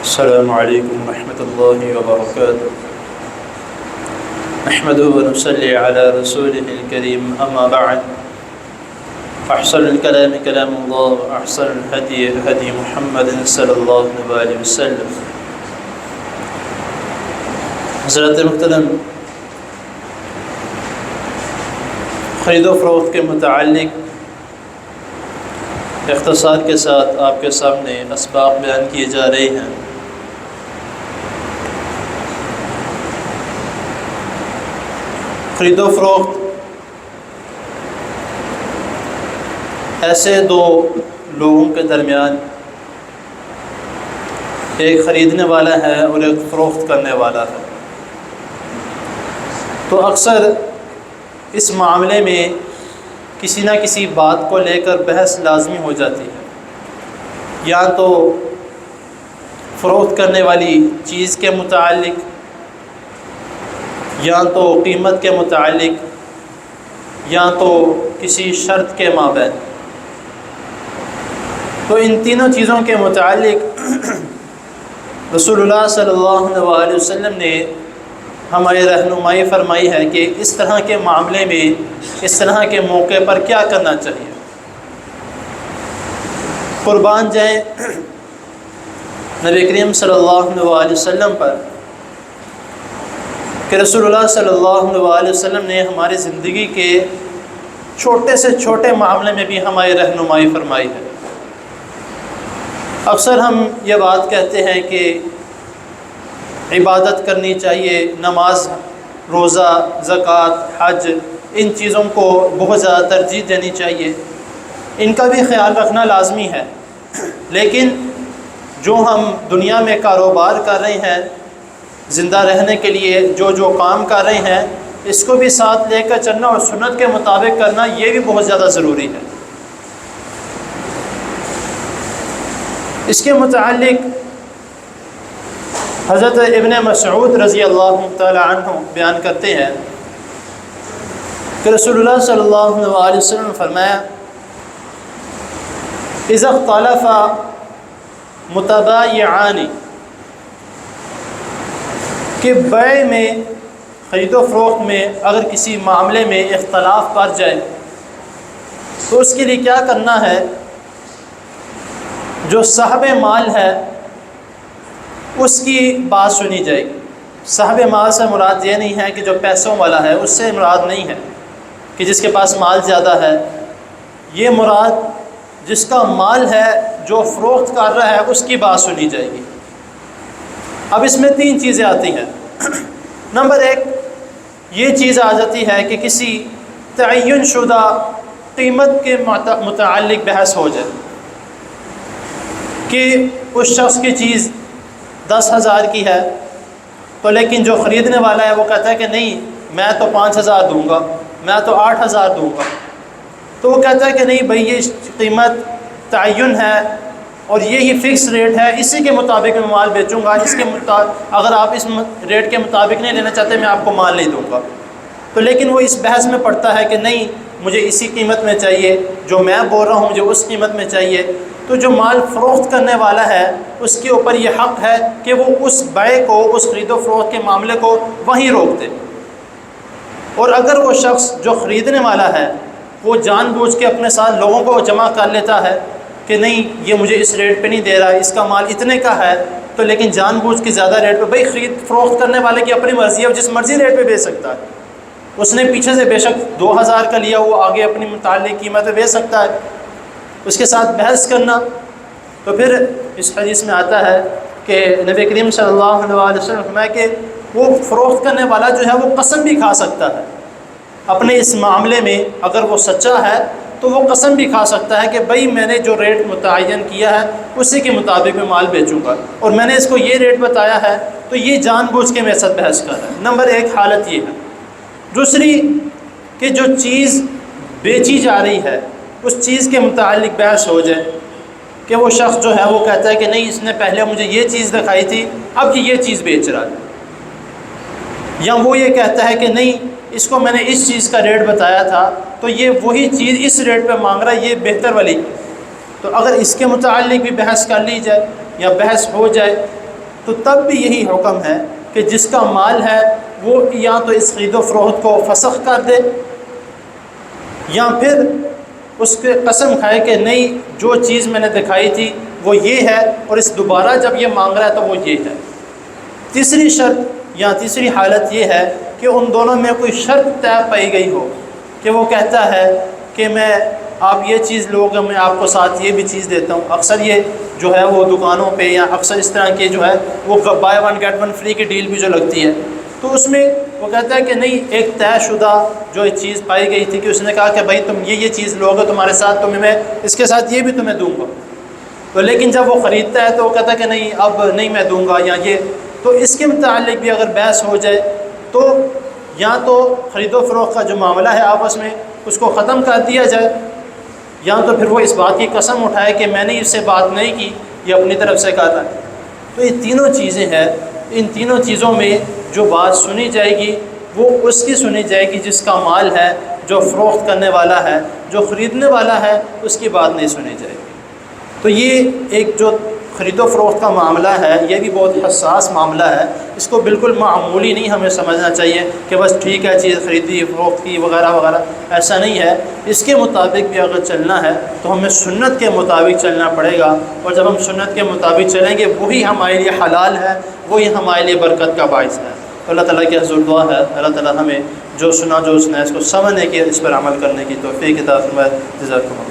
السلام علیکم ورحمۃ اللہ وبرکاتہ۔ نحمده ونصلي على رسوله الكريم، اما بعد احسن الكلام كلام الله واحسن الهدي هدي محمد صلی اللہ علیہ وسلم۔ حضرت محترم، خرید و فروخت کے متعلق اختصار کے ساتھ آپ کے سامنے اسباق بیان کیے جا رہے ہیں۔ خرید و فروخت ایسے دو لوگوں کے درمیان ایک خریدنے والا ہے اور ایک فروخت کرنے والا ہے، تو اکثر اس معاملے میں کسی نہ کسی بات کو لے کر بحث لازمی ہو جاتی ہے، یا تو فروخت کرنے والی چیز کے متعلق، یا تو قیمت کے متعلق، یا تو کسی شرط کے مابین۔ تو ان تینوں چیزوں کے متعلق رسول اللہ صلی اللہ علیہ وسلم نے ہماری رہنمائی فرمائی ہے کہ اس طرح کے معاملے میں، اس طرح کے موقع پر کیا کرنا چاہیے۔ قربان جائیں نبی کریم صلی اللہ علیہ وسلم پر کہ رسول اللہ صلی اللہ علیہ وسلم نے ہماری زندگی کے چھوٹے سے چھوٹے معاملے میں بھی ہماری رہنمائی فرمائی ہے۔ اکثر ہم یہ بات کہتے ہیں کہ عبادت کرنی چاہیے، نماز، روزہ، زکوٰۃ، حج، ان چیزوں کو بہت زیادہ ترجیح دینی چاہیے، ان کا بھی خیال رکھنا لازمی ہے، لیکن جو ہم دنیا میں کاروبار کر رہے ہیں، زندہ رہنے کے لیے جو کام کر رہے ہیں، اس کو بھی ساتھ لے کر چلنا اور سنت کے مطابق کرنا، یہ بھی بہت زیادہ ضروری ہے۔ اس کے متعلق حضرت ابن مسعود رضی اللہ تعالی عنہ بیان کرتے ہیں کہ رسول اللہ صلی اللہ علیہ وسلم نے فرمایا، اذا اختلف متبایعان، کہ بیع میں، خرید و فروخت میں اگر کسی معاملے میں اختلاف پڑ جائے تو اس کے لیے کیا کرنا ہے؟ جو صاحب مال ہے اس کی بات سنی جائے گی۔ صاحب مال سے مراد یہ نہیں ہے کہ جو پیسوں والا ہے، اس سے مراد نہیں ہے کہ جس کے پاس مال زیادہ ہے، یہ مراد جس کا مال ہے، جو فروخت کر رہا ہے، اس کی بات سنی جائے گی۔ اب اس میں تین چیزیں آتی ہیں۔ نمبر ایک، یہ چیز آ جاتی ہے کہ کسی تعین شدہ قیمت کے متعلق بحث ہو جائے کہ اس شخص کی چیز 10,000 کی ہے، تو لیکن جو خریدنے والا ہے وہ کہتا ہے کہ نہیں، میں تو 5,000 دوں گا، میں تو 8,000 دوں گا۔ تو وہ کہتا ہے کہ نہیں بھائی، یہ قیمت تعین ہے اور یہی فکس ریٹ ہے، اسی کے مطابق میں مال بیچوں گا، اس کے مطابق اگر آپ اس ریٹ کے مطابق نہیں لینا چاہتے، میں آپ کو مال نہیں دوں گا۔ تو لیکن وہ اس بحث میں پڑتا ہے کہ نہیں، مجھے اسی قیمت میں چاہیے، جو میں بول رہا ہوں مجھے اس قیمت میں چاہیے۔ تو جو مال فروخت کرنے والا ہے، اس کے اوپر یہ حق ہے کہ وہ اس بیع کو، اس خرید و فروخت کے معاملے کو وہیں روک دے۔ اور اگر وہ شخص جو خریدنے والا ہے وہ جان بوجھ کے اپنے ساتھ لوگوں کو جمع کر لیتا ہے کہ نہیں، یہ مجھے اس ریٹ پہ نہیں دے رہا، اس کا مال اتنے کا ہے، تو لیکن جان بوجھ کے زیادہ ریٹ پہ، بھائی خرید فروخت کرنے والے کی اپنی مرضی ہے، وہ جس مرضی ریٹ پہ بیچ سکتا ہے۔ اس نے پیچھے سے بے شک 2,000 کا لیا، وہ آگے اپنی متعلق قیمت پہ بیچ سکتا ہے۔ اس کے ساتھ بحث کرنا، تو پھر اس حدیث میں آتا ہے کہ نبی کریم صلی اللہ علیہ وسلم نے فرمایا کہ وہ فروخت کرنے والا جو ہے وہ قسم بھی کھا سکتا ہے اپنے اس معاملے میں، اگر وہ سچا ہے تو وہ قسم بھی کھا سکتا ہے کہ بھائی میں نے جو ریٹ متعین کیا ہے اسی کے مطابق میں مال بیچوں گا، اور میں نے اس کو یہ ریٹ بتایا ہے، تو یہ جان بوجھ کے میرے ساتھ بحث کر رہا ہے۔ نمبر ایک حالت یہ ہے۔ دوسری کہ جو چیز بیچی جا رہی ہے اس چیز کے متعلق بحث ہو جائے کہ وہ شخص جو ہے وہ کہتا ہے کہ نہیں، اس نے پہلے مجھے یہ چیز دکھائی تھی، اب یہ چیز بیچ رہا ہے، یا وہ یہ کہتا ہے کہ نہیں، اس کو میں نے اس چیز کا ریٹ بتایا تھا، تو یہ وہی چیز اس ریٹ پہ مانگ رہا ہے، یہ بہتر والی۔ تو اگر اس کے متعلق بھی بحث کر لی جائے یا بحث ہو جائے تو تب بھی یہی حکم ہے کہ جس کا مال ہے وہ یا تو اس خرید و فروخت کو فسخ کر دے، یا پھر اس کے قسم کھائے کہ نہیں جو چیز میں نے دکھائی تھی وہ یہ ہے، اور اس دوبارہ جب یہ مانگ رہا ہے تو وہ یہ ہے۔ تیسری شرط یا تیسری حالت یہ ہے کہ ان دونوں میں کوئی شرط طے پائی گئی ہو کہ وہ کہتا ہے کہ میں آپ یہ چیز لوگے، میں آپ کو ساتھ یہ بھی چیز دیتا ہوں۔ اکثر یہ جو ہے وہ دکانوں پہ یا اکثر اس طرح کے جو ہے وہ buy one get one free کی ڈیل بھی جو لگتی ہے، تو اس میں وہ کہتا ہے کہ نہیں ایک طے شدہ جو چیز پائی گئی تھی کہ اس نے کہا کہ بھائی تم یہ چیز لوگے تمہارے ساتھ، تمہیں میں اس کے ساتھ یہ بھی تمہیں دوں گا، تو لیکن جب وہ خریدتا ہے تو وہ کہتا ہے کہ نہیں اب نہیں میں دوں گا یا یہ، تو اس کے متعلق بھی اگر بحث ہو جائے تو یا تو خرید و فروخت کا جو معاملہ ہے آپس میں اس کو ختم کر دیا جائے، یا تو پھر وہ اس بات کی قسم اٹھائے کہ میں نے اس سے بات نہیں کی، یہ اپنی طرف سے کہا تھا۔ تو یہ تینوں چیزیں ہیں، ان تینوں چیزوں میں جو بات سنی جائے گی وہ اس کی سنی جائے گی جس کا مال ہے، جو فروخت کرنے والا ہے، جو خریدنے والا ہے، اس کی بات نہیں سنی جائے گی۔ تو یہ ایک جو خرید و فروخت کا معاملہ ہے یہ بھی بہت حساس معاملہ ہے، اس کو بالکل معمولی نہیں ہمیں سمجھنا چاہیے کہ بس ٹھیک ہے چیز خریدی فروخت کی وغیرہ وغیرہ، ایسا نہیں ہے۔ اس کے مطابق بھی اگر چلنا ہے تو ہمیں سنت کے مطابق چلنا پڑے گا، اور جب ہم سنت کے مطابق چلیں گے وہی ہمارے لیے حلال ہے، وہی ہمارے لیے برکت کا باعث ہے۔ اللہ تعالیٰ کی حضور دعا ہے اللہ تعالیٰ ہمیں جو سنا جو اس نے اس کو سمجھنے کی، اس پر عمل کرنے کی توفیق عطا فرمائے۔ جزاکم اللہ۔